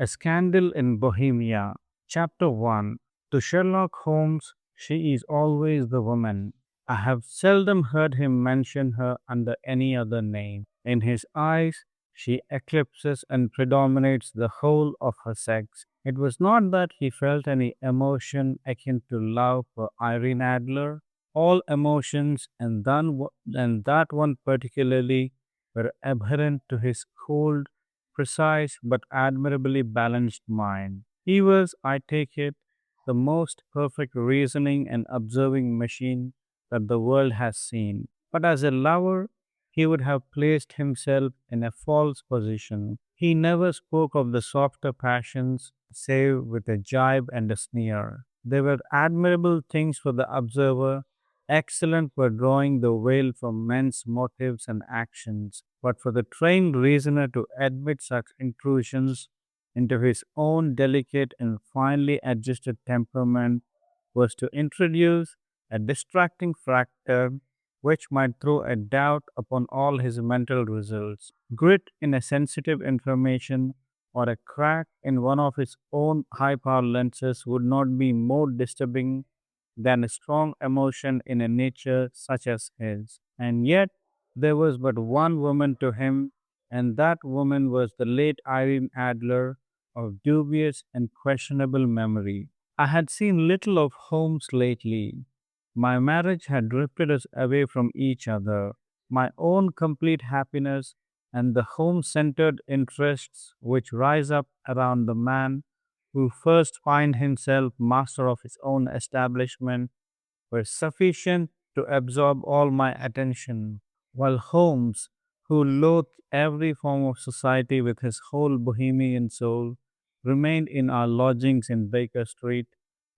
A Scandal in Bohemia. Chapter 1. To Sherlock Holmes, she is always the woman. I have seldom heard him mention her under any other name. In his eyes, she eclipses and predominates the whole of her sex. It was not that he felt any emotion akin to love for Irene Adler. All emotions, and that one particularly, were abhorrent to his cold, precise but admirably balanced mind. He was, I take it, the most perfect reasoning and observing machine that the world has seen. But as a lover, he would have placed himself in a false position. He never spoke of the softer passions save with a jibe and a sneer. They were admirable things for the observer, excellent for drawing the veil from men's motives and actions, but for the trained reasoner to admit such intrusions into his own delicate and finely adjusted temperament was to introduce a distracting factor which might throw a doubt upon all his mental results. Grit in a sensitive information or a crack in one of his own high power lenses would not be more disturbing than a strong emotion in a nature such as his. And yet, there was but one woman to him, and that woman was the late Irene Adler of dubious and questionable memory. I had seen little of Holmes lately. My marriage had drifted us away from each other. My own complete happiness and the home centered interests which rise up around the man who first finds himself master of his own establishment were sufficient to absorb all my attention, while Holmes, who loathed every form of society with his whole Bohemian soul, remained in our lodgings in Baker Street,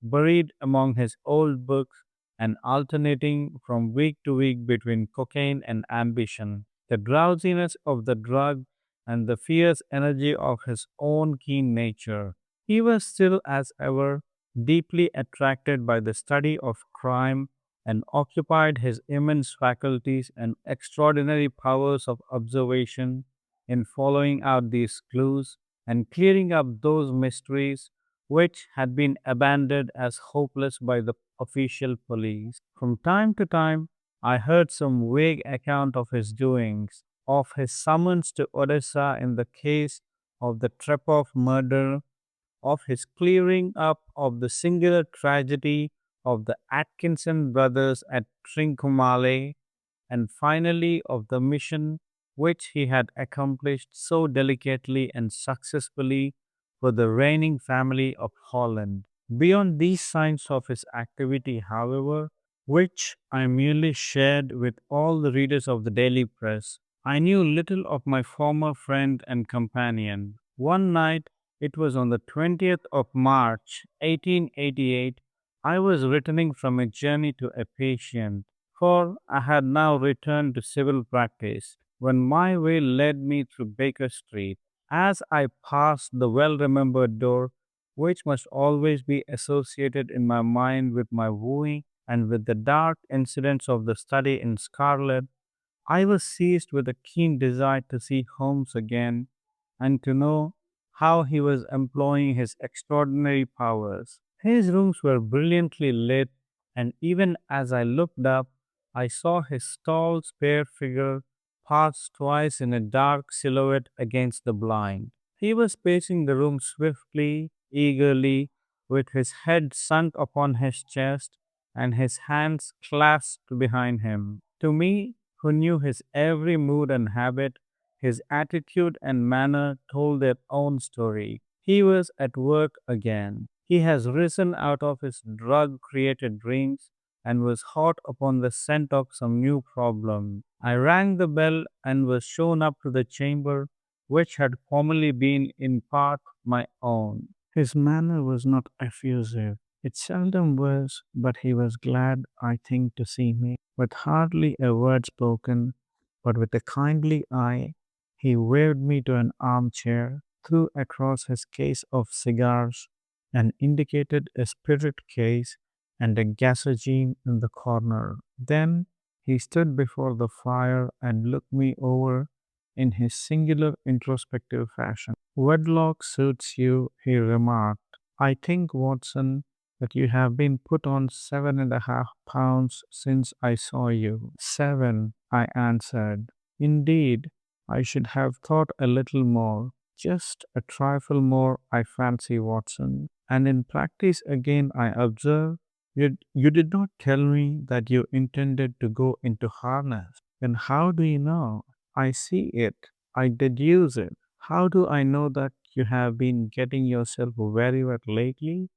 buried among his old books and alternating from week to week between cocaine and ambition, the drowsiness of the drug and the fierce energy of his own keen nature. He was still, as ever, deeply attracted by the study of crime and occupied his immense faculties and extraordinary powers of observation in following out these clues and clearing up those mysteries which had been abandoned as hopeless by the official police. From time to time, I heard some vague account of his doings, of his summons to Odessa in the case of the Trepov murder, of his clearing up of the singular tragedy of the Atkinson brothers at Trincomalee, and finally of the mission which he had accomplished so delicately and successfully for the reigning family of Holland. Beyond these signs of his activity, however, which I merely shared with all the readers of the daily press, I knew little of my former friend and companion. One night, it was on the 20th of March, 1888, I was returning from a journey to a patient, for I had now returned to civil practice, when my way led me through Baker Street. As I passed the well remembered door, which must always be associated in my mind with my wooing and with the dark incidents of the study in scarlet, I was seized with a keen desire to see Holmes again and to know how he was employing his extraordinary powers. His rooms were brilliantly lit, and even as I looked up, I saw his tall, spare figure pass twice in a dark silhouette against the blind. He was pacing the room swiftly, eagerly, with his head sunk upon his chest and his hands clasped behind him. To me, who knew his every mood and habit, his attitude and manner told their own story. He was at work again. He has risen out of his drug created dreams and was hot upon the scent of some new problem. I rang the bell and was shown up to the chamber, which had formerly been in part my own. His manner was not effusive. It seldom was, but he was glad, I think, to see me. With hardly a word spoken, but with a kindly eye, he waved me to an armchair, threw across his case of cigars, and indicated a spirit case and a gasogene in the corner. Then he stood before the fire and looked me over in his singular introspective fashion. Wedlock suits you, he remarked. I think, Watson, that you have been put on 7.5 pounds since I saw you. 7, I answered. Indeed, I should have thought a little more. Just a trifle more, I fancy, Watson. And in practice again, I observe, you did not tell me that you intended to go into harness. Then how do you know? I see it. I deduce it. How do I know that you have been getting yourself very wet lately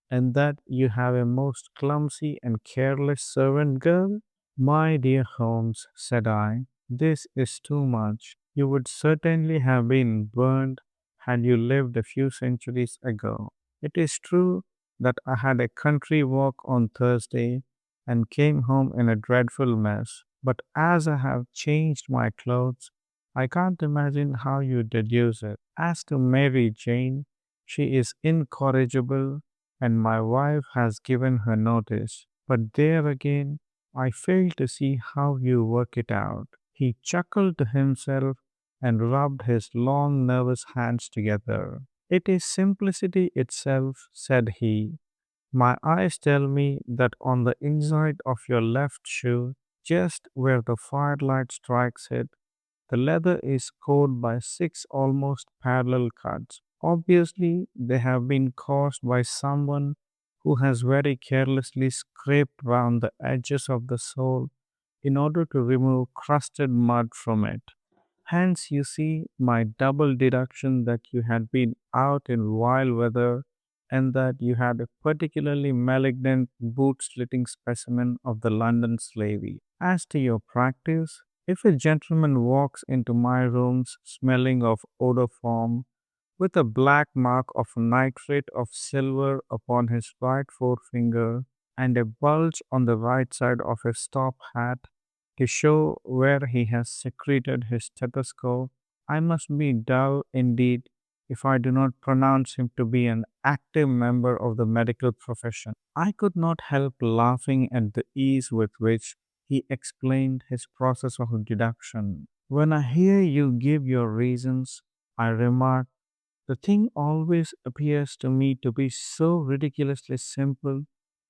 and that you have a most clumsy and careless servant girl? My dear Holmes, said I, this is too much. You would certainly have been burned had you lived a few centuries ago. It is true that I had a country walk on Thursday and came home in a dreadful mess, but as I have changed my clothes, I can't imagine how you deduce it. As to Mary Jane, she is incorrigible, and my wife has given her notice. But there again, I fail to see how you work it out. He chuckled to himself and rubbed his long, nervous hands together. It is simplicity itself, said he. My eyes tell me that on the inside of your left shoe, just where the firelight strikes it, the leather is scored by 6 almost parallel cuts. Obviously, they have been caused by someone who has very carelessly scraped round the edges of the sole in order to remove crusted mud from it. Hence, you see my double deduction that you had been out in wild weather and that you had a particularly malignant boot slitting specimen of the London slavey. As to your practice, if a gentleman walks into my rooms smelling of odoriform, with a black mark of nitrate of silver upon his right forefinger and a bulge on the right side of his top hat to show where he has secreted his stethoscope, I must be dull indeed if I do not pronounce him to be an active member of the medical profession. I could not help laughing at the ease with which he explained his process of deduction. When I hear you give your reasons, I remark, the thing always appears to me to be so ridiculously simple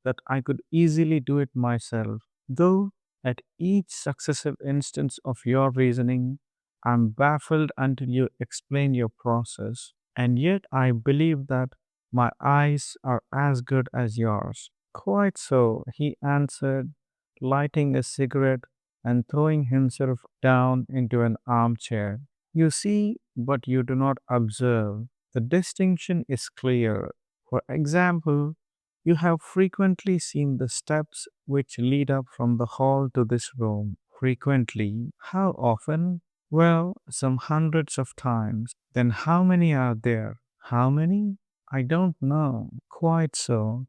that I could easily do it myself, though at each successive instance of your reasoning, I am baffled until you explain your process, and yet I believe that my eyes are as good as yours. Quite so, he answered, lighting a cigarette and throwing himself down into an armchair. You see, but you do not observe. The distinction is clear. For example, you have frequently seen the steps which lead up from the hall to this room. Frequently. How often? Well, some hundreds of times. Then how many are there? How many? I don't know. Quite so.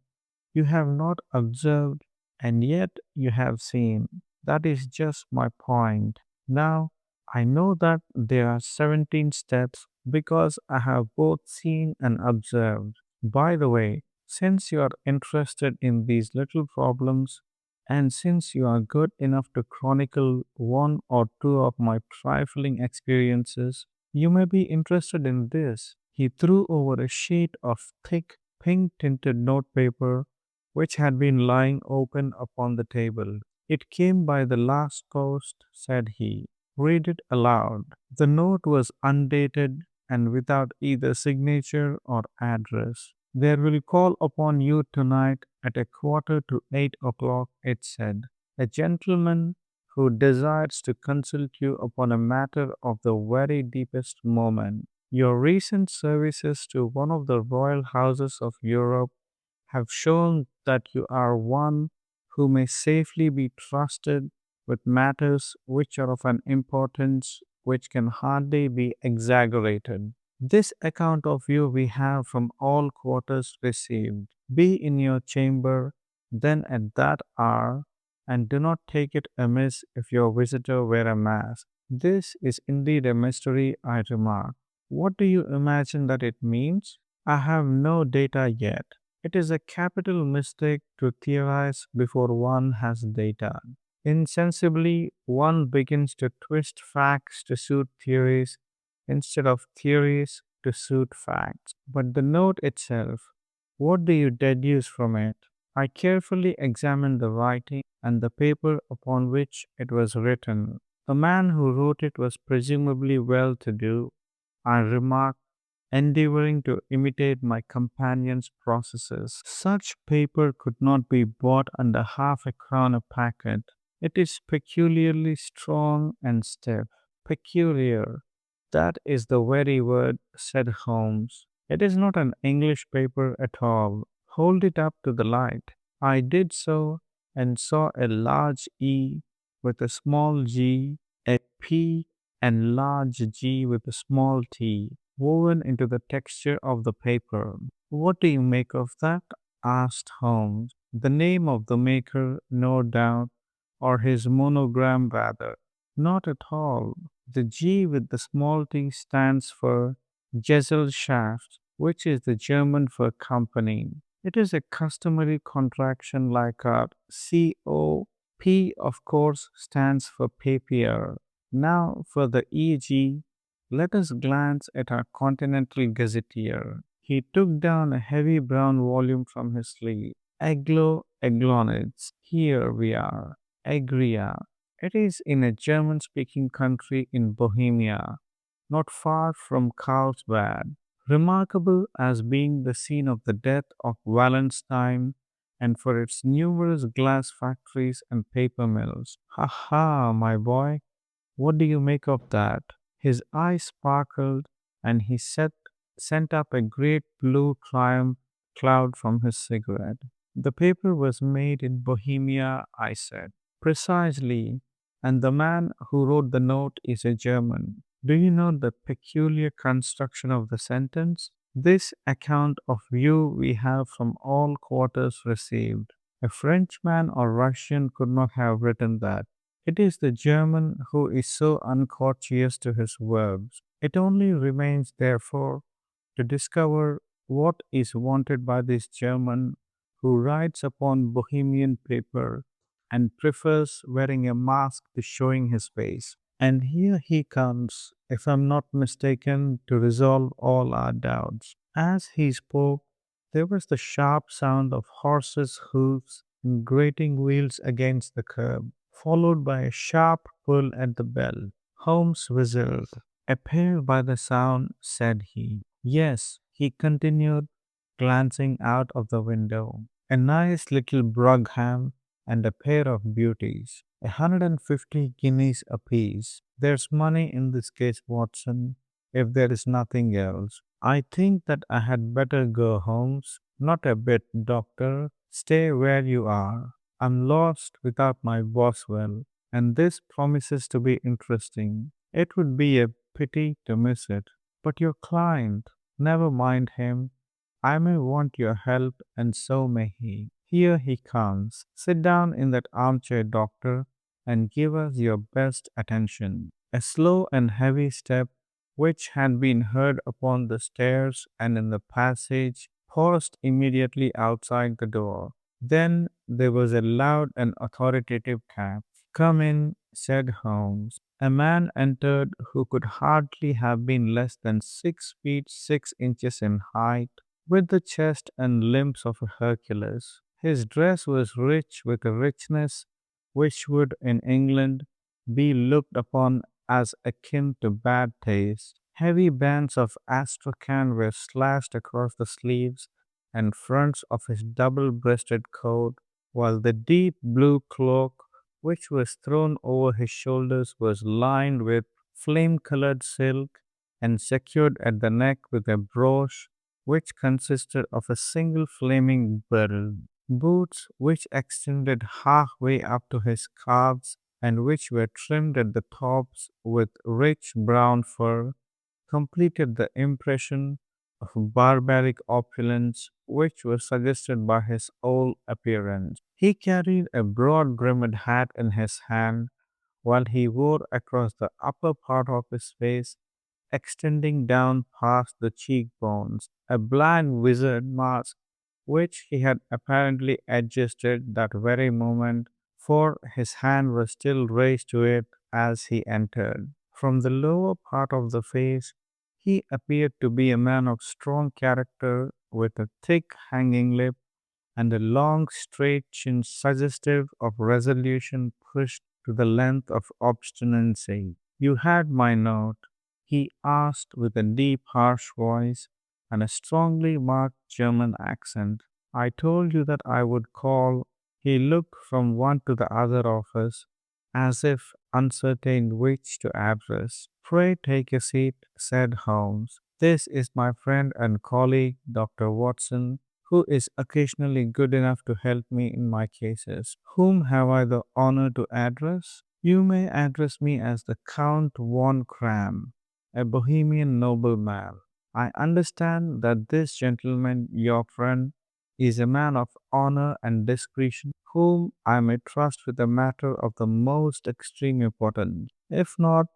You have not observed, and yet you have seen. That is just my point. Now, I know that there are 17 steps because I have both seen and observed. By the way, since you are interested in these little problems, and since you are good enough to chronicle one or two of my trifling experiences, you may be interested in this. He threw over a sheet of thick, pink tinted notepaper which had been lying open upon the table. It came by the last post, said he. Read it aloud. The note was undated and without either signature or address. There will call upon you tonight at 7:45, it said. A gentleman who desires to consult you upon a matter of the very deepest moment. Your recent services to one of the royal houses of Europe have shown that you are one who may safely be trusted with matters which are of an importance which can hardly be exaggerated. This account of you we have from all quarters received. Be in your chamber then at that hour, and do not take it amiss if your visitor wear a mask. This is indeed a mystery, I remark. What do you imagine that it means? I have no data yet. It is a capital mistake to theorize before one has data. Insensibly, one begins to twist facts to suit theories instead of theories to suit facts. But the note itself, what do you deduce from it? I carefully examined the writing and the paper upon which it was written. The man who wrote it was presumably well to do, I remarked, endeavoring to imitate my companion's processes. Such paper could not be bought under half a crown a packet. It is peculiarly strong and stiff. Peculiar. That is the very word, said Holmes. It is not an English paper at all. Hold it up to the light. I did so and saw a large E with a small g, a P and large G with a small t woven into the texture of the paper. What do you make of that? Asked Holmes. The name of the maker, no doubt, or his monogram rather. Not at all. The G with the small t stands for Gesellschaft, which is the German for company. It is a customary contraction like a CO. P, of course, stands for papier. Now, for the EG, let us glance at our Continental Gazetteer. He took down a heavy brown volume from his sleeve. Aglonids. Here we are. Agria. It is in a German speaking country in Bohemia, not far from Carlsbad, remarkable as being the scene of the death of Wallenstein and for its numerous glass factories and paper mills. Ha ha, my boy, what do you make of that? His eyes sparkled, and sent up a great blue triumph cloud from his cigarette. The paper was made in Bohemia, I said. Precisely, and the man who wrote the note is a German. Do you know the peculiar construction of the sentence? This account of you we have from all quarters received. A Frenchman or Russian could not have written that. It is the German who is so uncourteous to his verbs. It only remains, therefore, to discover what is wanted by this German who writes upon Bohemian paper and prefers wearing a mask to showing his face. And here he comes, if I'm not mistaken, to resolve all our doubts. As he spoke, there was the sharp sound of horses' hoofs grating wheels against the curb, followed by a sharp pull at the bell. Holmes whistled. A pair by the sound, said he. Yes, he continued, glancing out of the window. A nice little Brougham and a pair of beauties. 150 guineas apiece. There's money in this case, Watson, if there is nothing else. I think that I had better go, Holmes. Not a bit, doctor. Stay where you are. I'm lost without my Boswell, and this promises to be interesting. It would be a pity to miss it. But your client, never mind him. I may want your help, and so may he. Here he comes. Sit down in that armchair, doctor, and give us your best attention. A slow and heavy step, which had been heard upon the stairs and in the passage, paused immediately outside the door. Then there was a loud and authoritative tap. Come in, said Holmes. A man entered who could hardly have been less than 6 feet 6 inches in height, with the chest and limbs of a Hercules. His dress was rich with a richness which would in England be looked upon as akin to bad taste. Heavy bands of astrakhan were slashed across the sleeves and fronts of his double breasted coat, while the deep blue cloak which was thrown over his shoulders was lined with flame colored silk and secured at the neck with a brooch which consisted of a single flaming beryl. Boots which extended halfway up to his calves and which were trimmed at the tops with rich brown fur completed the impression of barbaric opulence which was suggested by his whole appearance. He carried a broad brimmed hat in his hand, while he wore across the upper part of his face, extending down past the cheekbones, a black wizard mask which he had apparently adjusted that very moment for his hand was still raised to it as he entered. From the lower part of the face, he appeared to be a man of strong character with a thick hanging lip and a long straight chin suggestive of resolution pushed to the length of obstinacy. You had my note, he asked with a deep, harsh voice and a strongly marked German accent. I told you that I would call. He looked from one to the other of us, as if uncertain which to address. Pray take a seat, said Holmes. This is my friend and colleague, Dr. Watson, who is occasionally good enough to help me in my cases. Whom have I the honor to address? You may address me as the Count von Kram, a Bohemian nobleman. I understand that this gentleman, your friend, is a man of honor and discretion, whom I may trust with a matter of the most extreme importance. If not,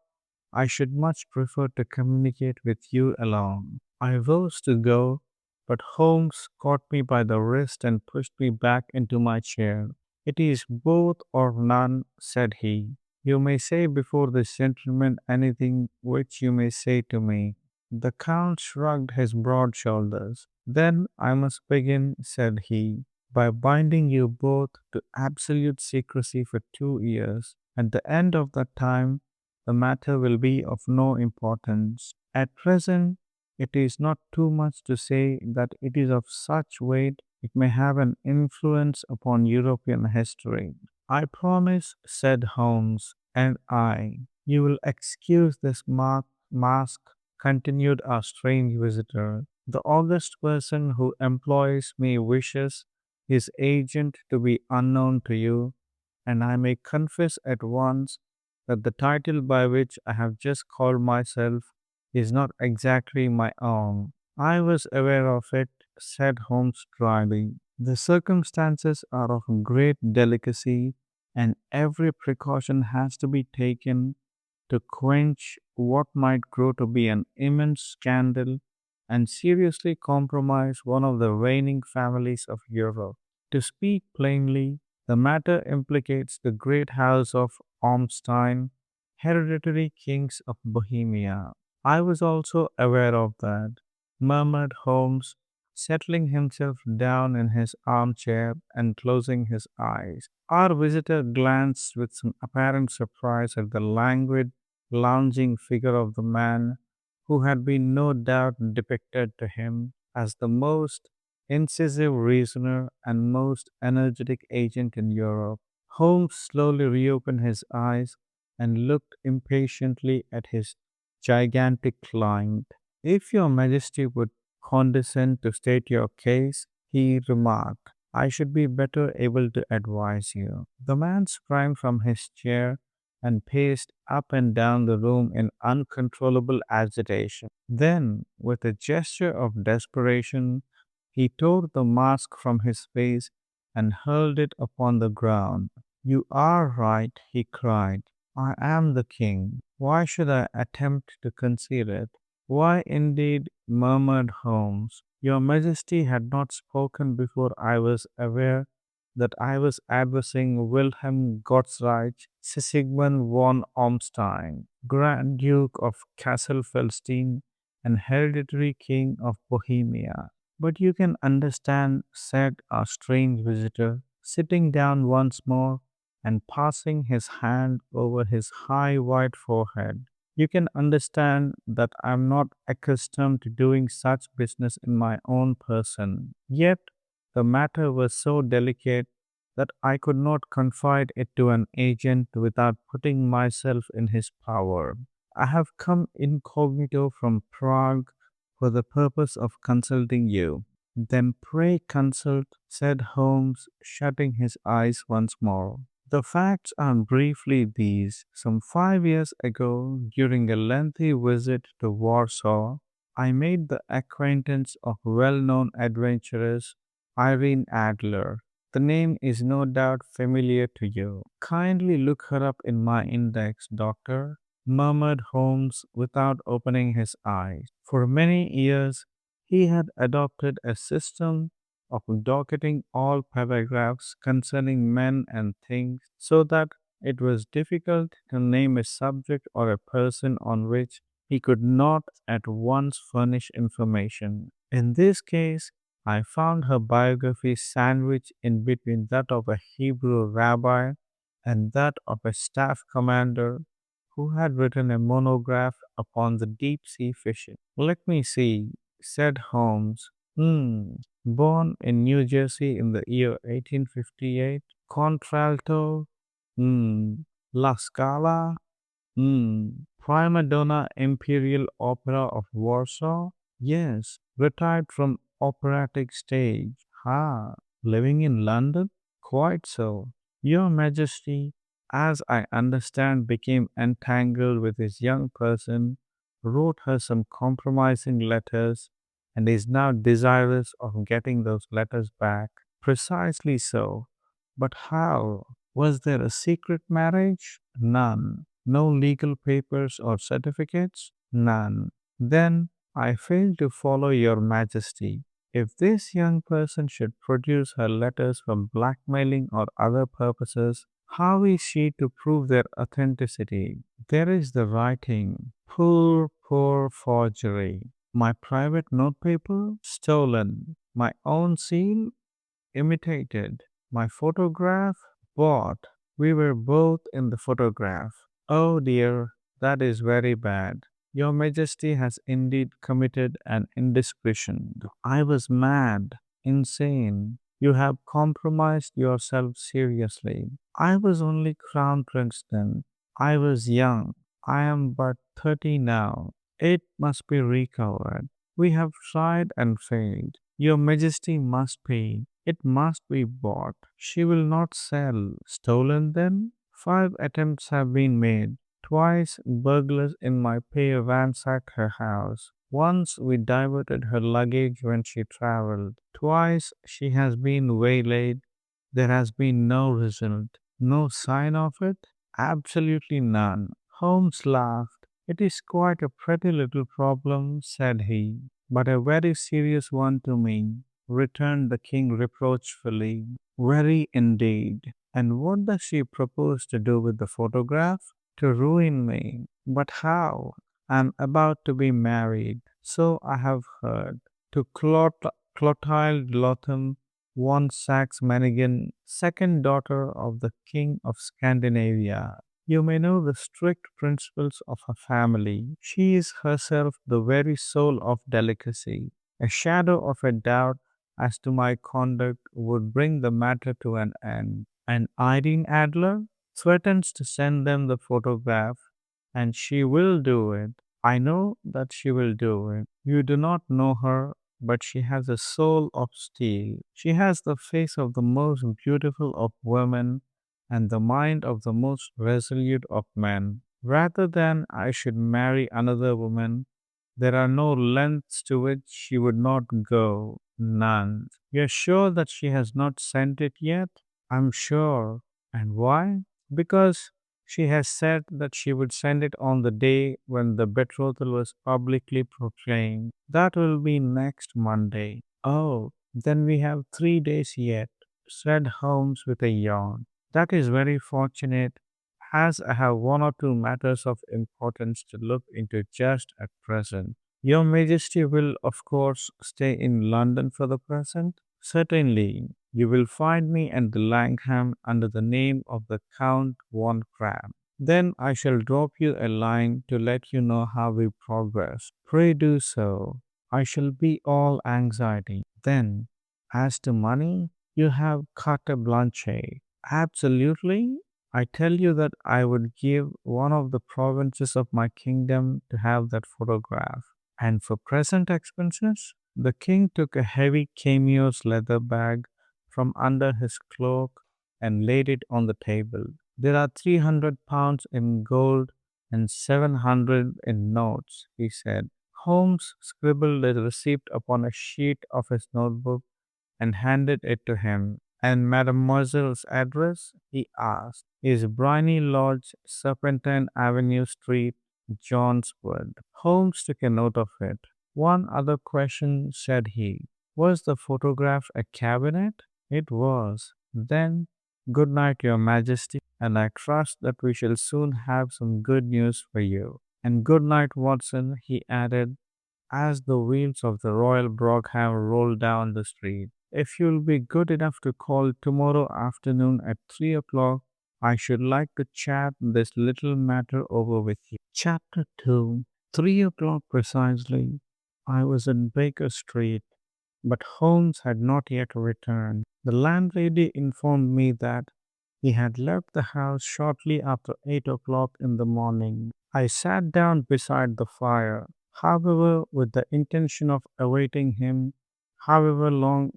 I should much prefer to communicate with you alone. I rose to go, but Holmes caught me by the wrist and pushed me back into my chair. It is both or none, said he. You may say before this gentleman anything which you may say to me. The Count shrugged his broad shoulders. Then I must begin, said he, by binding you both to absolute secrecy for 2 years. At the end of that time, the matter will be of no importance. At present, it is not too much to say that it is of such weight it may have an influence upon European history. I promise, said Holmes, and you will excuse this mask, continued our strange visitor. The august person who employs me wishes his agent to be unknown to you, and I may confess at once that the title by which I have just called myself is not exactly my own. I was aware of it, said Holmes dryly. The circumstances are of great delicacy, and every precaution has to be taken to quench what might grow to be an immense scandal and seriously compromise one of the reigning families of Europe. To speak plainly, the matter implicates the great house of Ormstein, hereditary kings of Bohemia. I was also aware of that, murmured Holmes, settling himself down in his armchair and closing his eyes. Our visitor glanced with some apparent surprise at the languid, lounging figure of the man who had been no doubt depicted to him as the most incisive reasoner and most energetic agent in Europe. Holmes slowly reopened his eyes and looked impatiently at his gigantic client. If your majesty would condescend to state your case, he remarked, I should be better able to advise you. The man sprang from his chair and paced up and down the room in uncontrollable agitation. Then, with a gesture of desperation, he tore the mask from his face and hurled it upon the ground. You are right, he cried. I am the king. Why should I attempt to conceal it? Why indeed, murmured Holmes. Your Majesty had not spoken before I was aware that I was addressing Wilhelm Gottsreich Sigismund von Ormstein, Grand Duke of Castelfelstein and hereditary King of Bohemia. But you can understand, said our strange visitor, sitting down once more and passing his hand over his high white forehead. You can understand that I am not accustomed to doing such business in my own person. Yet the matter was so delicate that I could not confide it to an agent without putting myself in his power. I have come incognito from Prague for the purpose of consulting you. Then pray consult, said Holmes, shutting his eyes once more. The facts are briefly these. Some 5 years ago, during a lengthy visit to Warsaw, I made the acquaintance of well-known adventuress Irene Adler. The name is no doubt familiar to you. Kindly look her up in my index, doctor, murmured Holmes without opening his eyes. For many years, he had adopted a system of docketing all paragraphs concerning men and things so that it was difficult to name a subject or a person on which he could not at once furnish information. In this case, I found her biography sandwiched in between that of a Hebrew rabbi and that of a staff commander who had written a monograph upon the deep sea fishing. Let me see, said Holmes. Born in New Jersey in the year 1858, contralto, hmm, La Scala, Prima Donna Imperial Opera of Warsaw? Yes, retired from operatic stage. Living in London? Quite so. Your Majesty, as I understand, became entangled with this young person, wrote her some compromising letters, and is now desirous of getting those letters back. Precisely so. But how? Was there a secret marriage? None. No legal papers or certificates? None. Then I fail to follow your majesty. If this young person should produce her letters for blackmailing or other purposes, how is she to prove their authenticity? There is the writing. Poor, poor forgery. My private notepaper? Stolen. My own seal? Imitated. My photograph? Bought. We were both in the photograph. Oh dear, that is very bad. Your Majesty has indeed committed an indiscretion. I was mad, insane. You have compromised yourself seriously. I was only Crown Prince then. I was young. I am but 30 now. It must be recovered. We have tried and failed. Your Majesty must pay. It must be bought. She will not sell. Stolen then? 5 attempts have been made. Twice burglars in my pay ransacked her house. Once we diverted her luggage when she traveled. Twice she has been waylaid. There has been no result. No sign of it? Absolutely none. Holmes laughed. It is quite a pretty little problem, said he, but a very serious one to me, returned the king reproachfully. Very indeed. And what does she propose to do with the photograph? To ruin me. But how? I'm about to be married, so I have heard, to Clotilde Lotham, von Saxe Meiningen, second daughter of the King of Scandinavia. You may know the strict principles of her family. She is herself the very soul of delicacy. A shadow of a doubt as to my conduct would bring the matter to an end. And Irene Adler threatens to send them the photograph, and she will do it. I know that she will do it. You do not know her, but she has a soul of steel. She has the face of the most beautiful of women and the mind of the most resolute of men. Rather than I should marry another woman, there are no lengths to which she would not go. None. You're sure that she has not sent it yet? I'm sure. And why? Because she has said that she would send it on the day when the betrothal was publicly proclaimed. That will be next Monday. Oh, then we have 3 days yet, said Holmes with a yawn. That is very fortunate, as I have one or two matters of importance to look into just at present. Your Majesty will, of course, stay in London for the present? Certainly. You will find me at the Langham under the name of the Count von Crab. Then I shall drop you a line to let you know how we progress. Pray do so. I shall be all anxiety. Then, as to money, you have carte blanche. Absolutely. I tell you that I would give one of the provinces of my kingdom to have that photograph. And for present expenses, the king took a heavy cameo's leather bag from under his cloak and laid it on the table. There are 300 pounds in gold and 700 in notes, he said. Holmes scribbled a receipt upon a sheet of his notebook and handed it to him. And Mademoiselle's address? He asked. Is Briny Lodge, Serpentine Avenue Street, Johnswood. Holmes took a note of it. One other question, said he. Was the photograph a cabinet? It was. Then, good night, Your Majesty, and I trust that we shall soon have some good news for you. And good night, Watson, he added, as the wheels of the Royal Brougham rolled down the street. If you'll be good enough to call tomorrow afternoon at 3 o'clock, I should like to chat this little matter over with you. Chapter 2. 3 o'clock precisely. I was in Baker Street, but Holmes had not yet returned. The landlady informed me that he had left the house shortly after 8 o'clock in the morning. I sat down beside the fire, however, with the intention of awaiting him, however long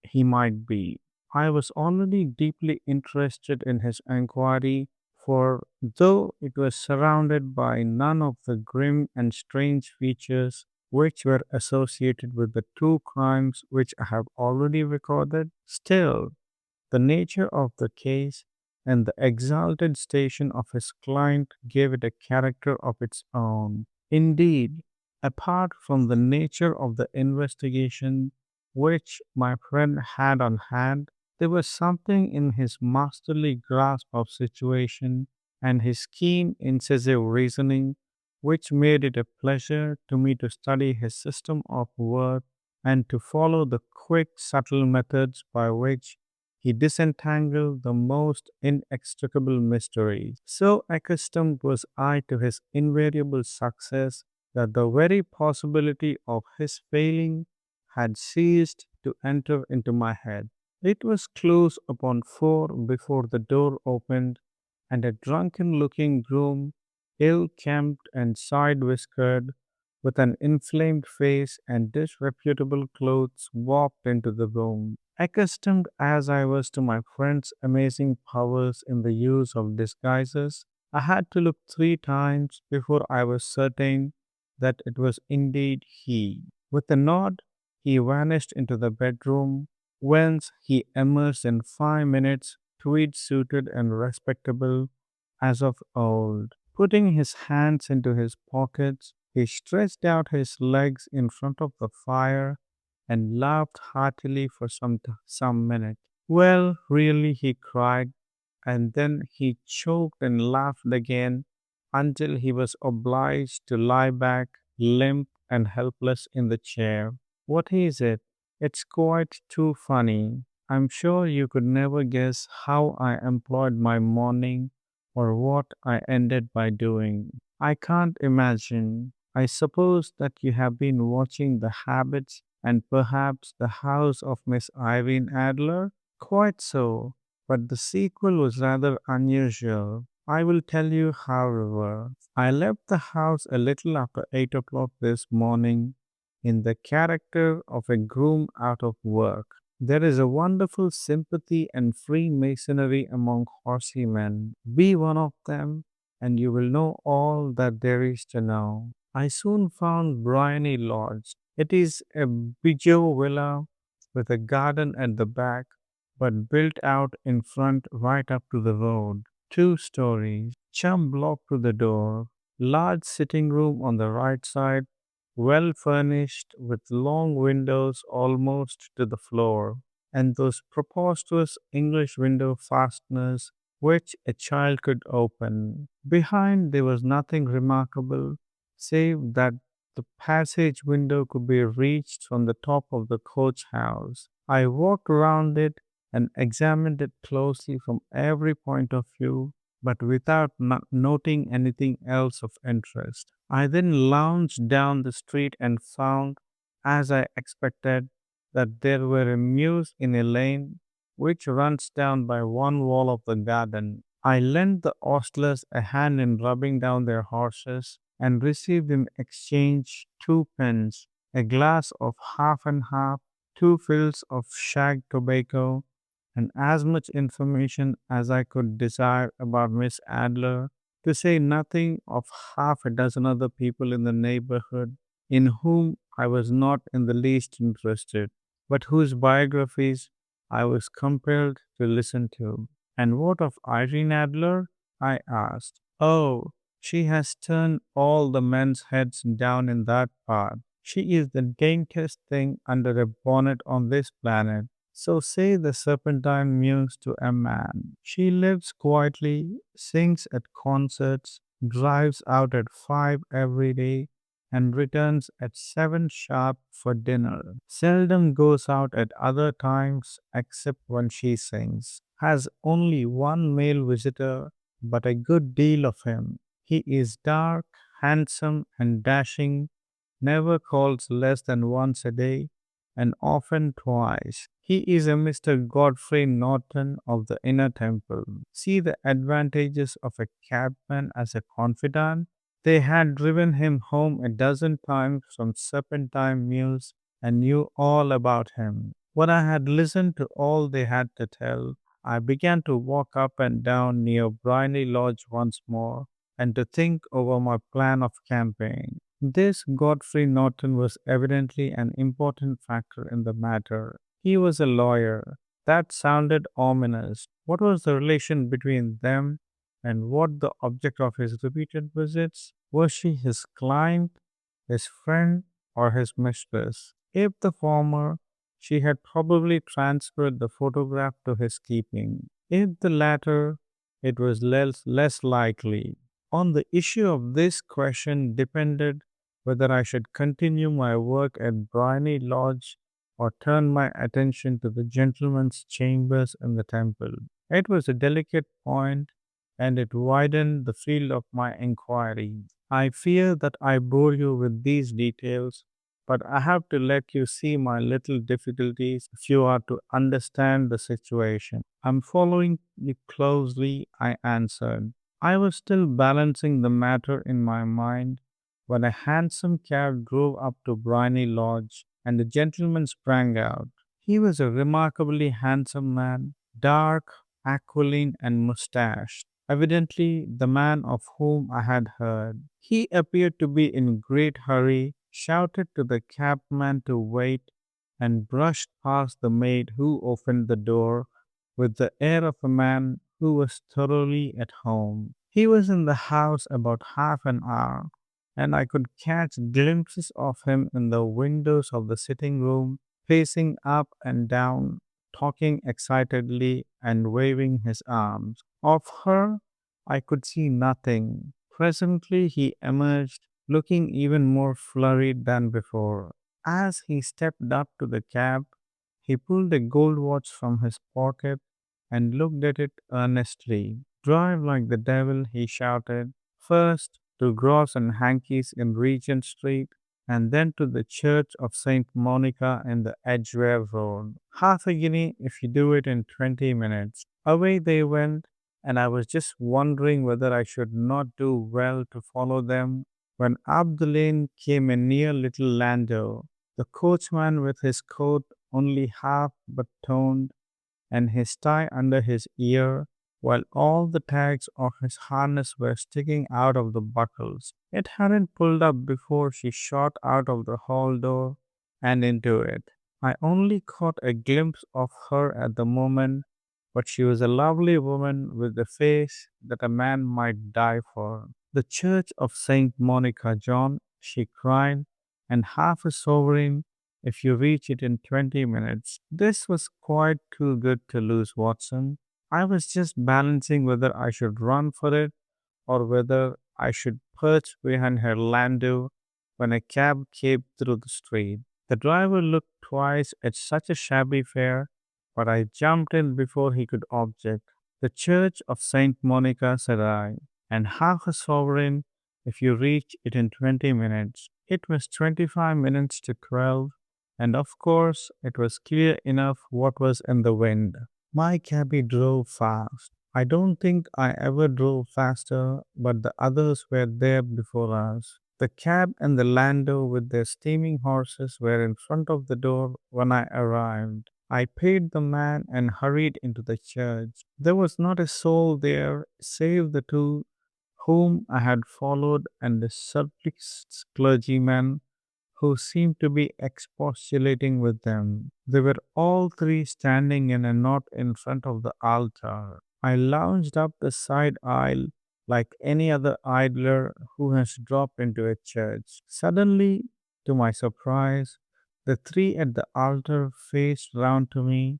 he might be. I was already deeply interested in his inquiry, for though it was surrounded by none of the grim and strange features which were associated with the two crimes which I have already recorded, still the nature of the case and the exalted station of his client gave it a character of its own. Indeed, apart from the nature of the investigation which my friend had on hand, there was something in his masterly grasp of situation and his keen, incisive reasoning which made it a pleasure to me to study his system of work and to follow the quick, subtle methods by which he disentangled the most inextricable mysteries. So accustomed was I to his invariable success that the very possibility of his failing had ceased to enter into my head. It was close upon 4 before the door opened, and a drunken looking groom, ill kempt and side whiskered, with an inflamed face and disreputable clothes, walked into the room. Accustomed as I was to my friend's amazing powers in the use of disguises, I had to look 3 times before I was certain that it was indeed he. With a nod, he vanished into the bedroom, whence he emerged in 5 minutes, tweed suited and respectable as of old. Putting his hands into his pockets, he stretched out his legs in front of the fire and laughed heartily for some minutes. Well, really, he cried, and then he choked and laughed again until he was obliged to lie back, limp and helpless in the chair. What is it? It's quite too funny. I'm sure you could never guess how I employed my morning or what I ended by doing. I can't imagine. I suppose that you have been watching the habits and perhaps the house of Miss Irene Adler? Quite so, but the sequel was rather unusual. I will tell you, however. I left the house a little after 8 o'clock this morning in the character of a groom out of work. There is a wonderful sympathy and freemasonry among horsey men. Be one of them, and you will know all that there is to know. I soon found Bryony Lodge. It is a bijou villa with a garden at the back, but built out in front right up to the road. 2 stories, chum block to the door, large sitting room on the right side, well furnished with long windows almost to the floor, and those preposterous English window fasteners which a child could open. Behind there was nothing remarkable, save that the passage window could be reached from the top of the coach house. I walked around it and examined it closely from every point of view, but without noting anything else of interest. I then lounged down the street and found, as I expected, that there were a mews in a lane which runs down by one wall of the garden. I lent the ostlers a hand in rubbing down their horses and received in exchange 2 pence, a glass of half and half, 2 fills of shag tobacco, and as much information as I could desire about Miss Adler, to say nothing of half a dozen other people in the neighborhood in whom I was not in the least interested, but whose biographies I was compelled to listen to. And what of Irene Adler? I asked. Oh, she has turned all the men's heads down in that part. She is the daintiest thing under a bonnet on this planet. So say the serpentine muse to a man. She lives quietly, sings at concerts, drives out at 5 every day, and returns at 7 sharp for dinner. Seldom goes out at other times except when she sings. Has only one male visitor, but a good deal of him. He is dark, handsome, and dashing, never calls less than once a day, and often twice. He is a Mr. Godfrey Norton of the Inner Temple. See the advantages of a cabman as a confidant? They had driven him home a dozen times from Serpentine Mews and knew all about him. When I had listened to all they had to tell, I began to walk up and down near Briney Lodge once more and to think over my plan of campaign. This Godfrey Norton was evidently an important factor in the matter. He was a lawyer. That sounded ominous. What was the relation between them, and what the object of his repeated visits? Was she his client, his friend, or his mistress? If the former, she had probably transferred the photograph to his keeping. If the latter, it was less likely. On the issue of this question depended whether I should continue my work at Briney Lodge or turn my attention to the gentleman's chambers in the temple. It was a delicate point, and it widened the field of my inquiry. I fear that I bore you with these details, but I have to let you see my little difficulties if you are to understand the situation. I'm following you closely, I answered. I was still balancing the matter in my mind when a handsome cab drove up to Briney Lodge and the gentleman sprang out. He was a remarkably handsome man, dark, aquiline, and mustached, evidently the man of whom I had heard. He appeared to be in great hurry, shouted to the cabman to wait, and brushed past the maid who opened the door with the air of a man who was thoroughly at home. He was in the house about half an hour, and I could catch glimpses of him in the windows of the sitting room, pacing up and down, talking excitedly and waving his arms. Of her, I could see nothing. Presently, he emerged, looking even more flurried than before. As he stepped up to the cab, he pulled a gold watch from his pocket and looked at it earnestly. Drive like the devil, he shouted. First to Gross and Hankey's in Regent Street, and then to the Church of St. Monica in the Edgware Road. Half a guinea if you do it in 20 minutes. Away they went, and I was just wondering whether I should not do well to follow them when up the lane came a near little landau, the coachman with his coat only half but toned and his tie under his ear, while all the tags of his harness were sticking out of the buckles. It hadn't pulled up before she shot out of the hall door and into it. I only caught a glimpse of her at the moment, but she was a lovely woman with a face that a man might die for. The Church of Saint Monica, John, she cried, and half a sovereign if you reach it in 20 minutes. This was quite too good to lose, Watson. I was just balancing whether I should run for it or whether I should perch behind her landau when a cab came through the street. The driver looked twice at such a shabby fare, but I jumped in before he could object. The Church of Saint Monica, said I, and half a sovereign if you reach it in 20 minutes. It was 25 minutes to 12, and of course it was clear enough what was in the wind. My cabby drove fast. I don't think I ever drove faster, but the others were there before us. The cab and the landau with their steaming horses were in front of the door when I arrived. I paid the man and hurried into the church. There was not a soul there save the two whom I had followed and the surpliced clergyman who seemed to be expostulating with them. They were all three standing in a knot in front of the altar. I lounged up the side aisle like any other idler who has dropped into a church. Suddenly, To my surprise, the three at the altar faced round to me,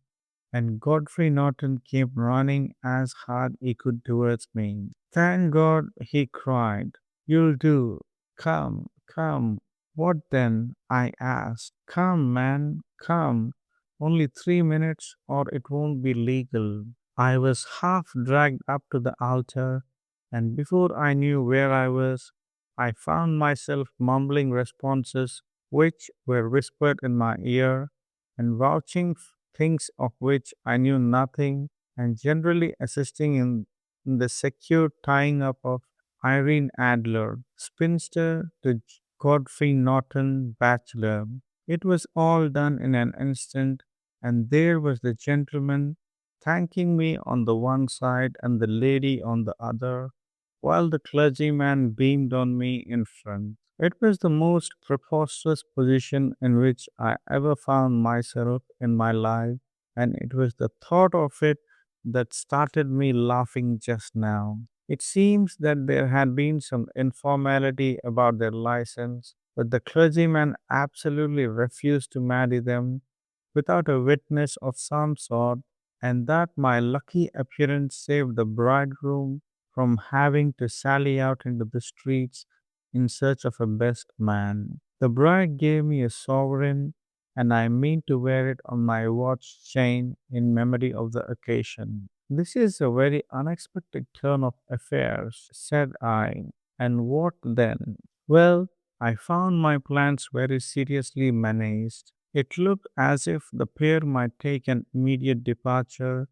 and Godfrey Norton came running as hard he could towards me. Thank God, he cried. You'll do. Come, come. What then? I asked. Come, man, come. Only 3 minutes, or it won't be legal. I was half dragged up to the altar, and before I knew where I was, I found myself mumbling responses which were whispered in my ear and vouching things of which I knew nothing, and generally assisting in the secure tying up of Irene Adler, spinster, to Godfrey Norton, bachelor. It was all done in an instant, and there was the gentleman thanking me on the one side and the lady on the other, while the clergyman beamed on me in front. It was the most preposterous position in which I ever found myself in my life, and it was the thought of it that started me laughing just now. It seems that there had been some informality about their license, but the clergyman absolutely refused to marry them without a witness of some sort, and that my lucky appearance saved the bridegroom from having to sally out into the streets in search of a best man. The bride gave me a sovereign, and I mean to wear it on my watch chain in memory of the occasion. This is a very unexpected turn of affairs, said I. And what then? Well, I found my plans very seriously menaced. It looked as if the pair might take an immediate departure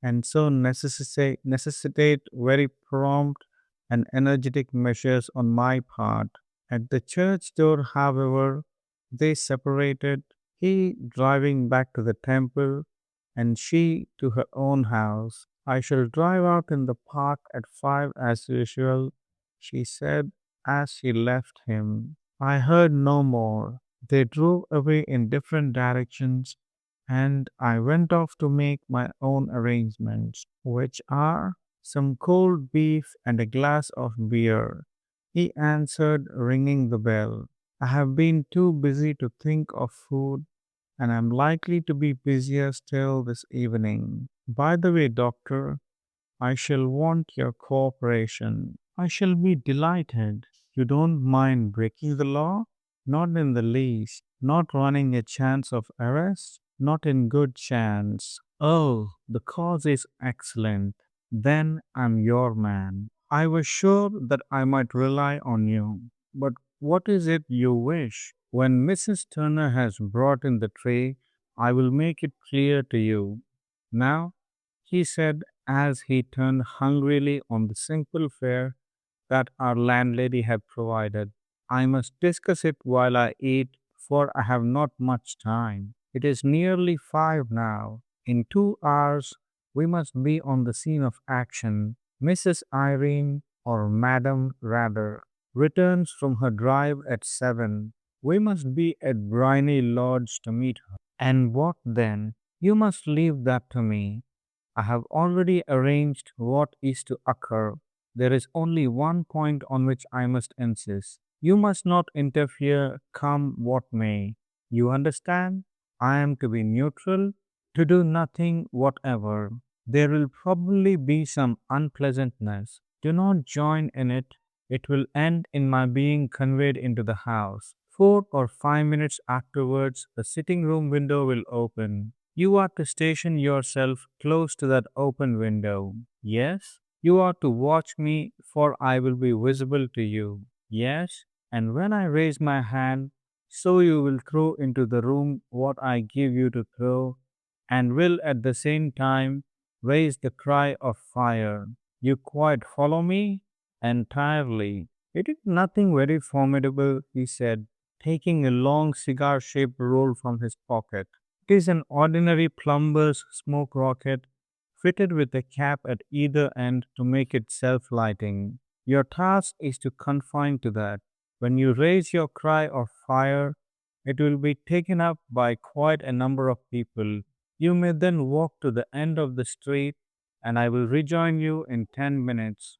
and so necessitate very prompt and energetic measures on my part. At the church door, however, they separated, he driving back to the temple and she to her own house. I shall drive out in the park at 5 as usual, she said as she left him. I heard no more. They drove away in different directions, and I went off to make my own arrangements, which are some cold beef and a glass of beer. He answered, ringing the bell. I have been too busy to think of food, and I'm likely to be busier still this evening. By the way, doctor, I shall want your cooperation. I shall be delighted. You don't mind breaking the law? Not in the least. Not running a chance of arrest? Not in good chance. Oh, the cause is excellent. Then I'm your man. I was sure that I might rely on you. But what is it you wish? When Mrs. Turner has brought in the tray, I will make it clear to you. Now, he said as he turned hungrily on the simple fare that our landlady had provided. I must discuss it while I eat, for I have not much time. It is nearly 5 now. In 2 hours, we must be on the scene of action. Mrs. Irene, or Madam rather, returns from her drive at 7. We must be at Briny Lodge to meet her. And what then? You must leave that to me. I have already arranged what is to occur. There is only one point on which I must insist. You must not interfere, come what may. You understand? I am to be neutral, to do nothing whatever. There will probably be some unpleasantness. Do not join in it. It will end in my being conveyed into the house. 4 or 5 minutes afterwards, the sitting room window will open. You are to station yourself close to that open window. Yes? You are to watch me, for I will be visible to you. Yes? And when I raise my hand, so you will throw into the room what I give you to throw, and will at the same time raise the cry of fire. You quite follow me? Entirely. It is nothing very formidable, he said, taking a long cigar shaped roll from his pocket. It is an ordinary plumber's smoke rocket fitted with a cap at either end to make it self lighting. Your task is to confine to that. When you raise your cry of fire, it will be taken up by quite a number of people. You may then walk to the end of the street, and I will rejoin you in 10 minutes.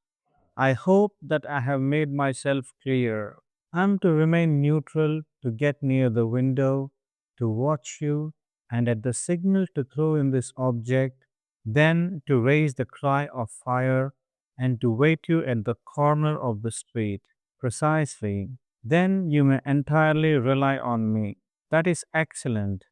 I hope that I have made myself clear. I'm to remain neutral, to get near the window, to watch you, and at the signal to throw in this object, then to raise the cry of fire, and to wait you at the corner of the street. Precisely. Then you may entirely rely on me. That is excellent.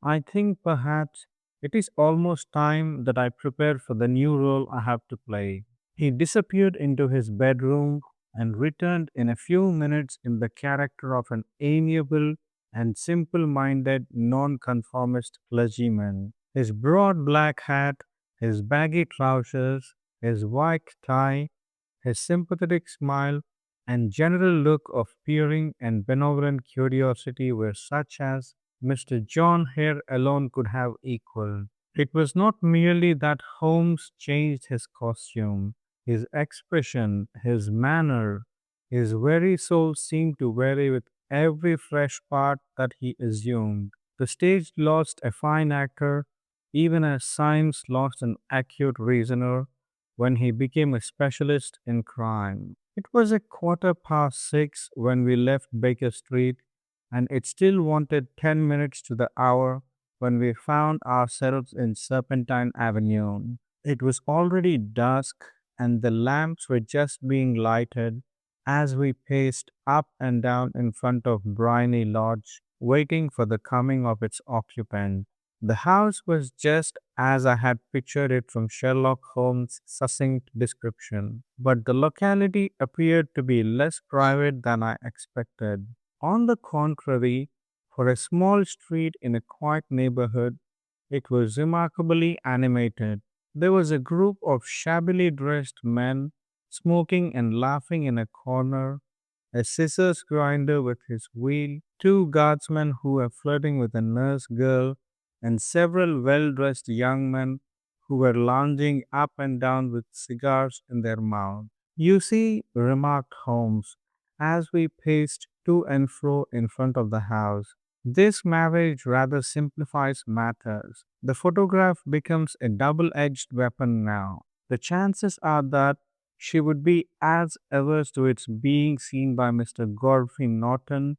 I think perhaps it is almost time that I prepare for the new role I have to play. He disappeared into his bedroom and returned in a few minutes in the character of an amiable and simple minded nonconformist clergyman. His broad black hat, his baggy trousers, his white tie, his sympathetic smile, and general look of peering and benevolent curiosity were such as Mr. John Hare alone could have equaled. It was not merely that Holmes changed his costume, his expression, his manner, his very soul seemed to vary with every fresh part that he assumed. The stage lost a fine actor, even as science lost an acute reasoner when he became a specialist in crime. It was a quarter past 6 when we left Baker Street, and it still wanted 10 minutes to the hour when we found ourselves in Serpentine Avenue. It was already dusk, and the lamps were just being lighted as we paced up and down in front of Briney Lodge, waiting for the coming of its occupant. The house was just as I had pictured it from Sherlock Holmes' succinct description, but the locality appeared to be less private than I expected. On the contrary, for a small street in a quiet neighborhood, it was remarkably animated. There was a group of shabbily dressed men smoking and laughing in a corner, a scissors grinder with his wheel, two guardsmen who were flirting with a nurse girl, and several well dressed young men who were lounging up and down with cigars in their mouths. You see, remarked Holmes, as we paced to and fro in front of the house, this marriage rather simplifies matters. The photograph becomes a double edged weapon now. The chances are that she would be as averse to its being seen by Mr. Godfrey Norton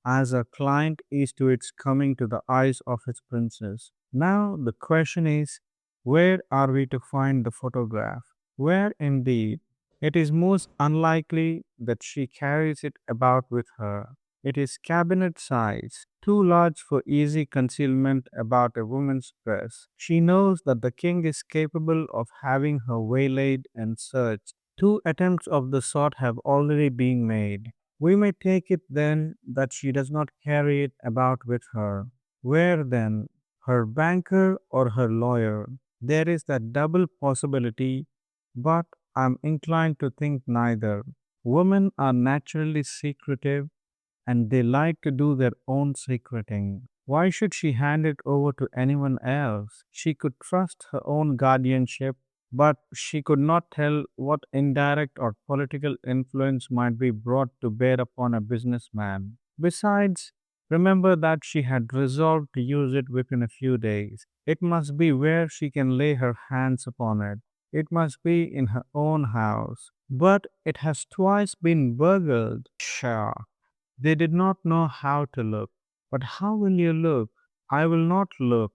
as a client is to its coming to the eyes of its princess. Now the question is, where are we to find the photograph? Where indeed? It is most unlikely that she carries it about with her. It is cabinet size, too large for easy concealment about a woman's dress. She knows that the king is capable of having her waylaid and searched. Two attempts of the sort have already been made. We may take it then that she does not carry it about with her. Where then? Her banker or her lawyer? There is that double possibility, but I am inclined to think neither. Women are naturally secretive and they like to do their own secreting. Why should she hand it over to anyone else? She could trust her own guardianship, but she could not tell what indirect or political influence might be brought to bear upon a businessman. Besides, remember that she had resolved to use it within a few days. It must be where she can lay her hands upon it. It must be in her own house. But it has twice been burgled. Pshaw! They did not know how to look. But how will you look? I will not look.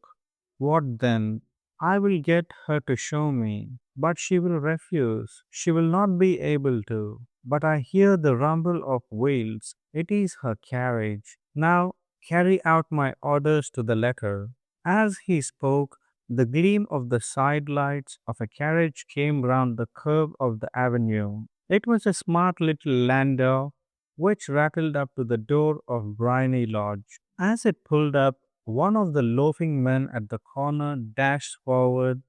What then? I will get her to show me. But she will refuse. She will not be able to. But I hear the rumble of wheels. It is her carriage. Now carry out my orders to the letter. As he spoke, the gleam of the side lights of a carriage came round the curve of the avenue. It was a smart little landau which rattled up to the door of Briney Lodge. As it pulled up, one of the loafing men at the corner dashed forward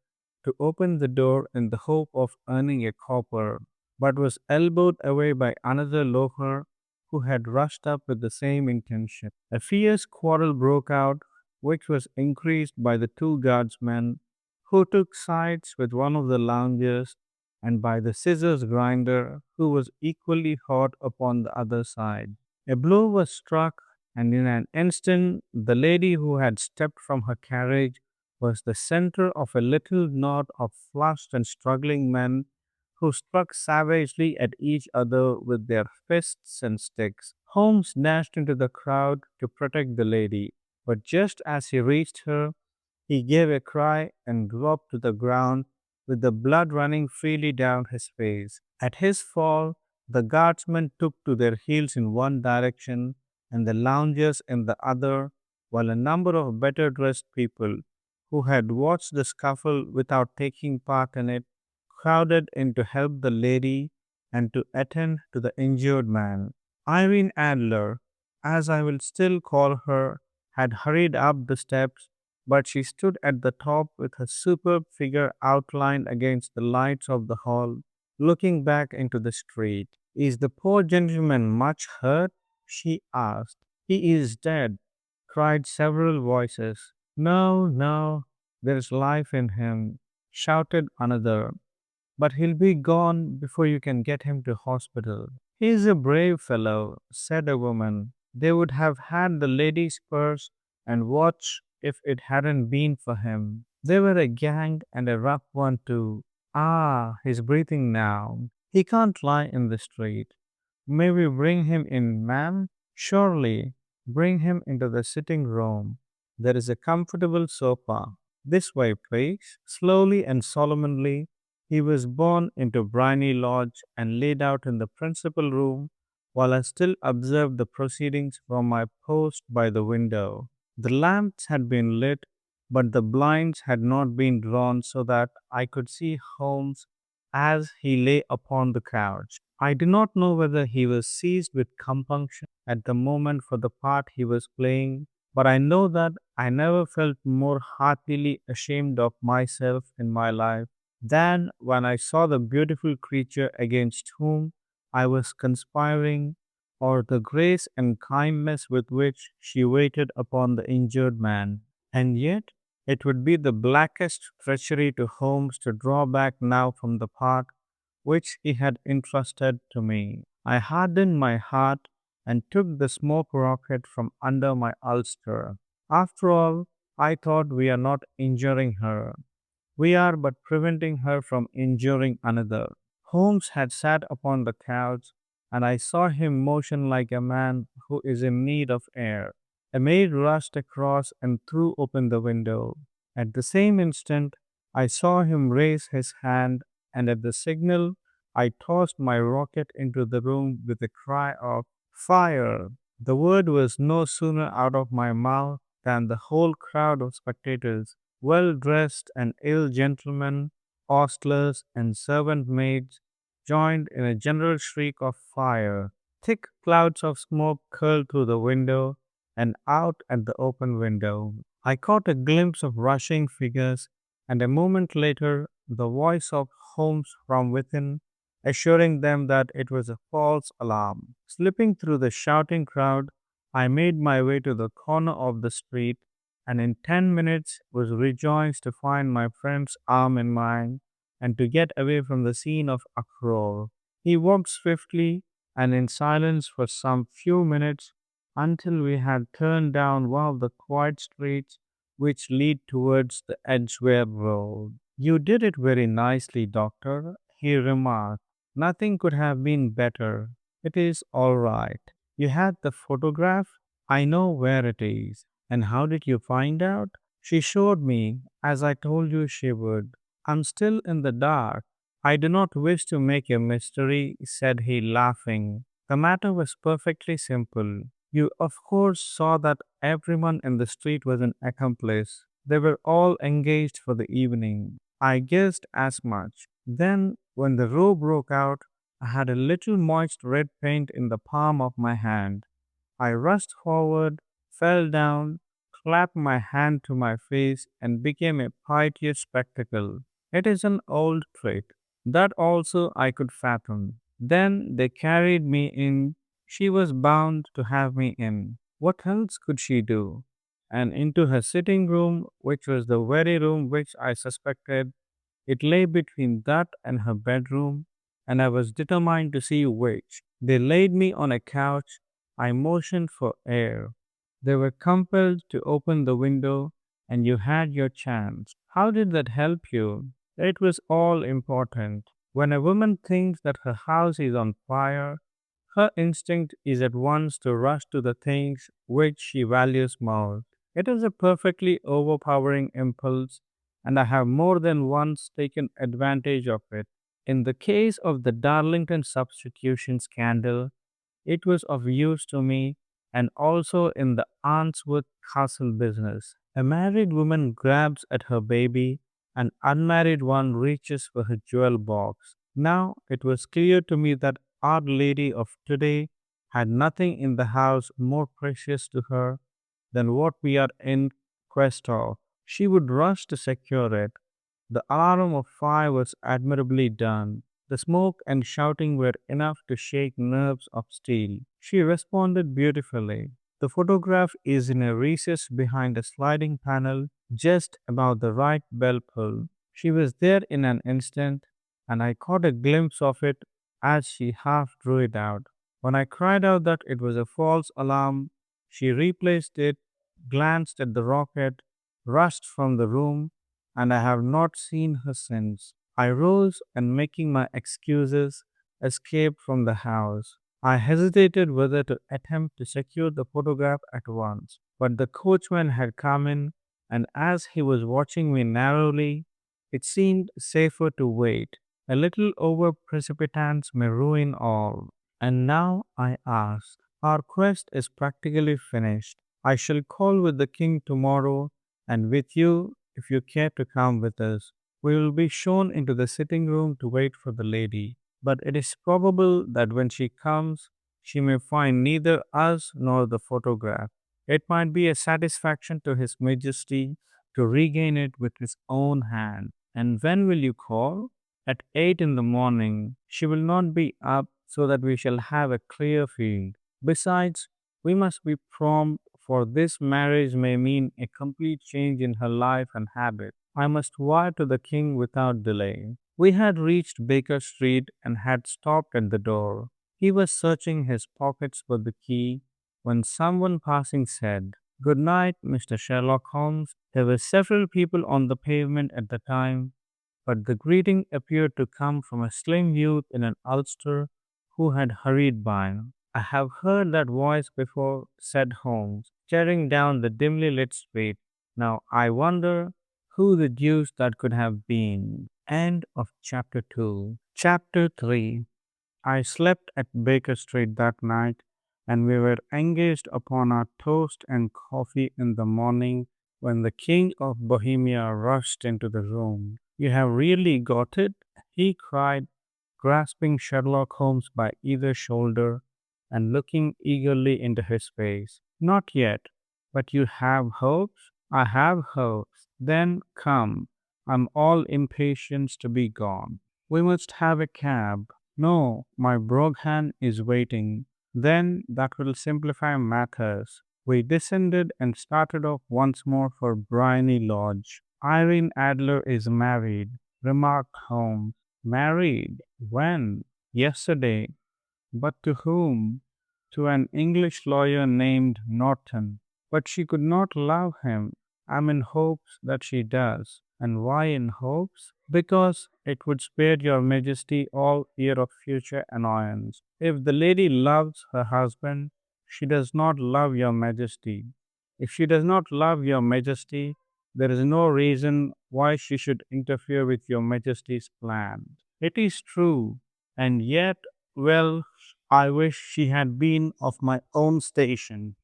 to open the door in the hope of earning a copper, but was elbowed away by another loafer who had rushed up with the same intention. A fierce quarrel broke out, which was increased by the two guardsmen who took sides with one of the loungers and by the scissors grinder, who was equally hot upon the other side. A blow was struck, and in an instant the lady who had stepped from her carriage was the center of a little knot of flushed and struggling men who struck savagely at each other with their fists and sticks. Holmes dashed into the crowd to protect the lady, but just as he reached her, he gave a cry and dropped to the ground with the blood running freely down his face. At his fall, the guardsmen took to their heels in one direction and the loungers in the other, while a number of better dressed people who had watched the scuffle without taking part in it crowded in to help the lady and to attend to the injured man. Irene Adler, as I will still call her, had hurried up the steps, but she stood at the top with her superb figure outlined against the lights of the hall, looking back into the street. Is the poor gentleman much hurt? She asked. He is dead, cried several voices. No, no, there's life in him, shouted another. But he'll be gone before you can get him to hospital. He's a brave fellow, said a woman. They would have had the lady's purse and watch if it hadn't been for him. They were a gang and a rough one too. Ah, he's breathing now. He can't lie in the street. May we bring him in, ma'am? Surely. Bring him into the sitting room. There is a comfortable sofa. This way, please. Slowly and solemnly, he was borne into Briny Lodge and laid out in the principal room while I still observed the proceedings from my post by the window. The lamps had been lit, but the blinds had not been drawn so that I could see Holmes as he lay upon the couch. I do not know whether he was seized with compunction at the moment for the part he was playing, but I know that I never felt more heartily ashamed of myself in my life than when I saw the beautiful creature against whom I was conspiring, or the grace and kindness with which she waited upon the injured man. And yet, it would be the blackest treachery to Holmes to draw back now from the part which he had entrusted to me. I hardened my heart and took the smoke rocket from under my ulster. After all, I thought we are not injuring her. We are but preventing her from injuring another. Holmes had sat upon the couch, and I saw him motion like a man who is in need of air. A maid rushed across and threw open the window. At the same instant, I saw him raise his hand, and at the signal, I tossed my rocket into the room with a cry of fire. The word was no sooner out of my mouth than the whole crowd of spectators, well dressed and ill gentlemen, ostlers, and servant maids, joined in a general shriek of fire. Thick clouds of smoke curled through the window and out at the open window. I caught a glimpse of rushing figures, and a moment later the voice of Holmes from within, assuring them that it was a false alarm. Slipping through the shouting crowd, I made my way to the corner of the street and in 10 minutes was rejoiced to find my friend's arm in mine and to get away from the scene of uproar. He walked swiftly and in silence for some few minutes until we had turned down one of the quiet streets which lead towards the Edgware Road. You did it very nicely, doctor, he remarked. Nothing could have been better. It is all right. You had the photograph? I know where it is. And how did you find out? She showed me, as I told you she would. I'm still in the dark. I do not wish to make a mystery, said he, laughing. The matter was perfectly simple. You, of course, saw that everyone in the street was an accomplice. They were all engaged for the evening. I guessed as much. Then, when the row broke out, I had a little moist red paint in the palm of my hand. I rushed forward, fell down, clapped my hand to my face, and became a piteous spectacle. It is an old trick. That also I could fathom. Then they carried me in. She was bound to have me in. What else could she do? And into her sitting room, which was the very room which I suspected. It lay between that and her bedroom, and I was determined to see which. They laid me on a couch. I motioned for air. They were compelled to open the window, and you had your chance. How did that help you? It was all important. When a woman thinks that her house is on fire, Her instinct is at once to rush to the things which she values most. It is a perfectly overpowering impulse, and I have more than once taken advantage of it. In the case of the Darlington substitution scandal, it was of use to me, and also in the Arnsworth Castle business. A married woman grabs at her baby, an unmarried one reaches for her jewel box. Now it was clear to me that Our Lady of today had nothing in the house more precious to her than what we are in quest of. She would rush to secure it. The alarm of fire was admirably done. The smoke and shouting were enough to shake nerves of steel. She responded beautifully. The photograph is in a recess behind a sliding panel just above the right bell pull. She was there in an instant, and I caught a glimpse of it as she half drew it out. When I cried out that it was a false alarm, she replaced it, glanced at the rocket, rushed from the room, and I have not seen her since. I rose and, making my excuses, escaped from the house. I hesitated whether to attempt to secure the photograph at once, but the coachman had come in, and as he was watching me narrowly, it seemed safer to wait. A little over precipitance may ruin all. And now I ask, our quest is practically finished. I shall call with the king tomorrow and with you if you care to come with us. We will be shown into the sitting room to wait for the lady. But it is probable that when she comes, she may find neither us nor the photograph. It might be a satisfaction to His Majesty to regain it with his own hand. And when will you call? At 8 in the morning. She will not be up so that we shall have a clear field. Besides, we must be prompt, for this marriage may mean a complete change in her life and habit. I must wire to the king without delay. We had reached Baker Street and had stopped at the door. He was searching his pockets for the key when someone passing said, "Good night, Mr. Sherlock Holmes." There were several people on the pavement at the time, but the greeting appeared to come from a slim youth in an ulster who had hurried by. "I have heard that voice before," said Holmes, staring down the dimly lit street. "Now I wonder who the deuce that could have been." End of chapter 2. Chapter 3. I slept at Baker Street that night, and we were engaged upon our toast and coffee in the morning when the King of Bohemia rushed into the room. "You have really got it?" he cried, grasping Sherlock Holmes by either shoulder and looking eagerly into his face. "Not yet, but you have hopes?" "I have hopes." "Then come. I'm all impatience to be gone." "We must have a cab." "No, my Brougham is waiting." "Then that will simplify matters." We descended and started off once more for Briony Lodge. "Irene Adler is married," remarked Holmes. "Married? When?" "Yesterday." "But to whom?" "To an English lawyer named Norton." "But she could not love him." "I'm in hopes that she does." "And why in hopes?" "Because it would spare your Majesty all fear of future annoyance. If the lady loves her husband, she does not love your Majesty. If she does not love your Majesty, there is no reason why she should interfere with your Majesty's plan." "It is true, and yet, well, I wish she had been of my own station.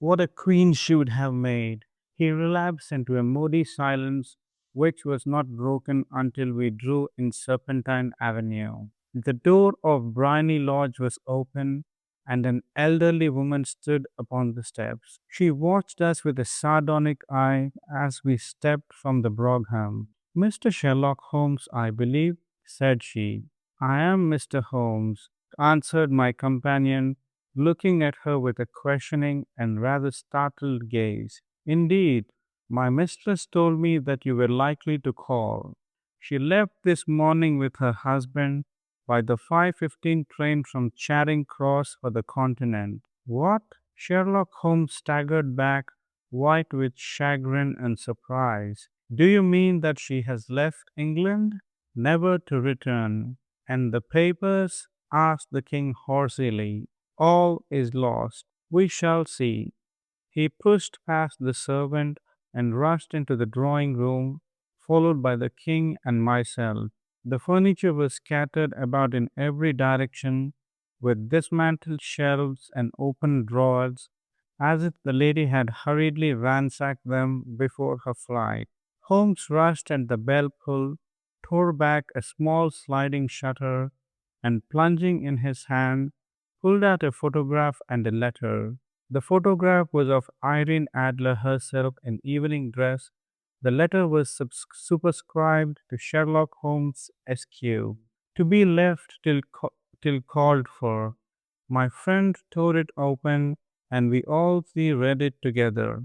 What a queen she would have made." He relapsed into a moody silence which was not broken until we drew in Serpentine Avenue. The door of Briony Lodge was open, and an elderly woman stood upon the steps. She watched us with a sardonic eye as we stepped from the brougham. "Mr. Sherlock Holmes, I believe," said she. "I am Mr. Holmes," answered my companion, looking at her with a questioning and rather startled gaze. "Indeed, my mistress told me that you were likely to call. She left this morning with her husband by the 5:15 train from Charing Cross for the Continent." "What?" Sherlock Holmes staggered back, white with chagrin and surprise. "Do you mean that she has left England?" "Never to return." "And the papers?" asked the king hoarsely. All is lost. We shall see. He pushed past the servant and rushed into the drawing room, followed by the king and myself. The furniture was scattered about in every direction, with dismantled shelves and open drawers, as if the lady had hurriedly ransacked them before her flight. Holmes rushed at the bell pull, tore back a small sliding shutter, and plunging in his hand, pulled out a photograph and a letter. The photograph was of Irene Adler herself in evening dress. The letter was superscribed to Sherlock Holmes, SQ, to be left till called for. My friend tore it open, and we all three read it together.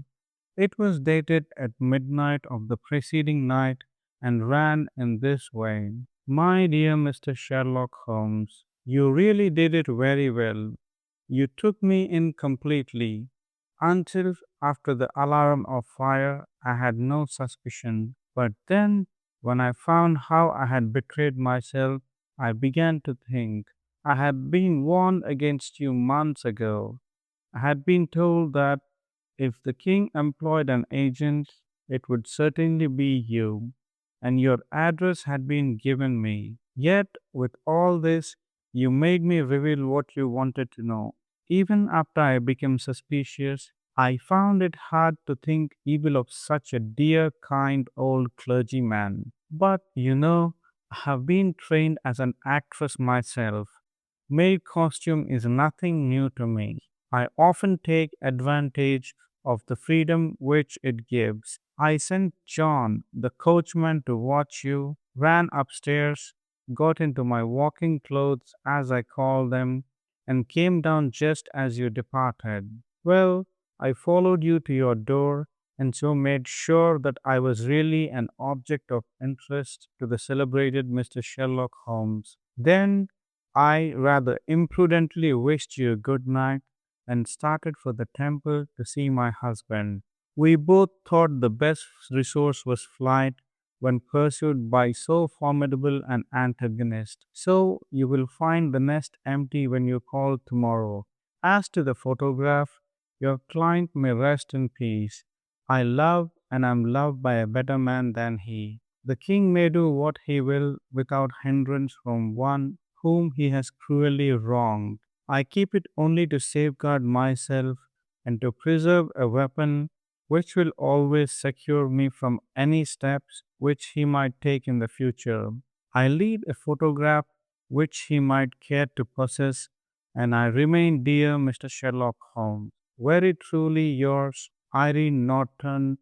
It was dated at midnight of the preceding night and ran in this way. My dear Mr. Sherlock Holmes, you really did it very well. You took me in completely. Until after the alarm of fire, I had no suspicion. But then, when I found how I had betrayed myself, I began to think. I had been warned against you months ago. I had been told that if the king employed an agent, it would certainly be you, and your address had been given me. Yet, with all this, you made me reveal what you wanted to know. Even after I became suspicious, I found it hard to think evil of such a dear, kind old clergyman. But I have been trained as an actress myself. Male costume is nothing new to me. I often take advantage of the freedom which it gives. I sent John, the coachman, to watch you, ran upstairs, got into my walking clothes, as I call them, and came down just as you departed. Well, I followed you to your door and so made sure that I was really an object of interest to the celebrated Mr. Sherlock Holmes. Then I rather imprudently wished you good night and started for the temple to see my husband. We both thought the best resource was flight when pursued by so formidable an antagonist. So you will find the nest empty when you call tomorrow. As to the photograph, your client may rest in peace. I love and am loved by a better man than he. The king may do what he will without hindrance from one whom he has cruelly wronged. I keep it only to safeguard myself and to preserve a weapon which will always secure me from any steps which he might take in the future. I leave a photograph which he might care to possess, and I remain, dear Mr. Sherlock Holmes, very truly yours, Irene Norton,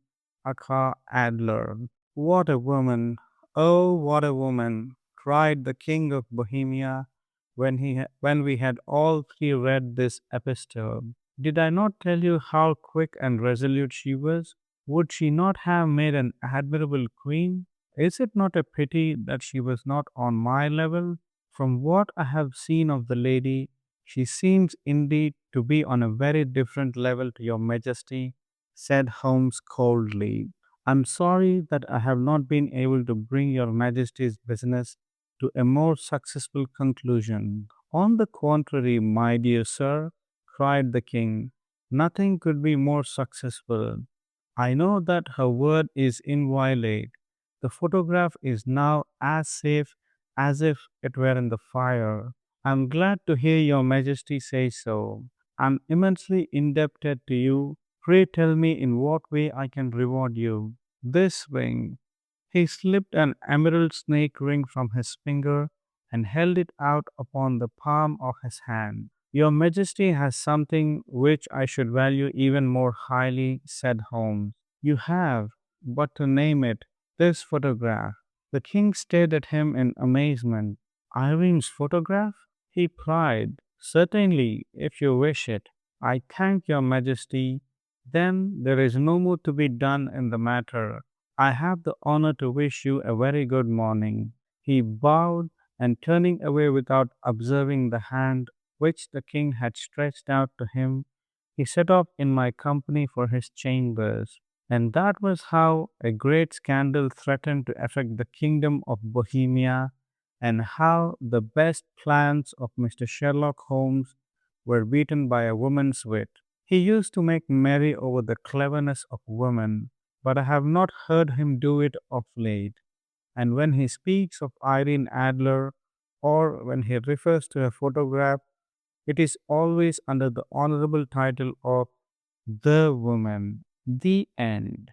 aka Adler. What a woman! Oh, what a woman! Cried the King of Bohemia when we had all three read this epistle. Did I not tell you how quick and resolute she was? Would she not have made an admirable queen? Is it not a pity that she was not on my level? From what I have seen of the lady, she seems indeed to be on a very different level to your majesty, said Holmes coldly. I'm sorry that I have not been able to bring your majesty's business to a more successful conclusion. On the contrary, my dear sir, cried the king, nothing could be more successful. I know that her word is inviolate. The photograph is now as safe as if it were in the fire. I'm glad to hear your majesty say so. I'm immensely indebted to you. Pray tell me in what way I can reward you. This ring. He slipped an emerald snake ring from his finger and held it out upon the palm of his hand. Your Majesty has something which I should value even more highly, said Holmes. You have, but to name it, this photograph. The king stared at him in amazement. Irene's photograph? He cried. Certainly, if you wish it. I thank your Majesty. Then there is no more to be done in the matter. I have the honor to wish you a very good morning. He bowed and turning away without observing the hand which the king had stretched out to him, he set off in my company for his chambers. And that was how a great scandal threatened to affect the kingdom of Bohemia and how the best plans of Mr. Sherlock Holmes were beaten by a woman's wit. He used to make merry over the cleverness of women, but I have not heard him do it of late. And when he speaks of Irene Adler or when he refers to a photograph, it is always under the honorable title of the woman. The end.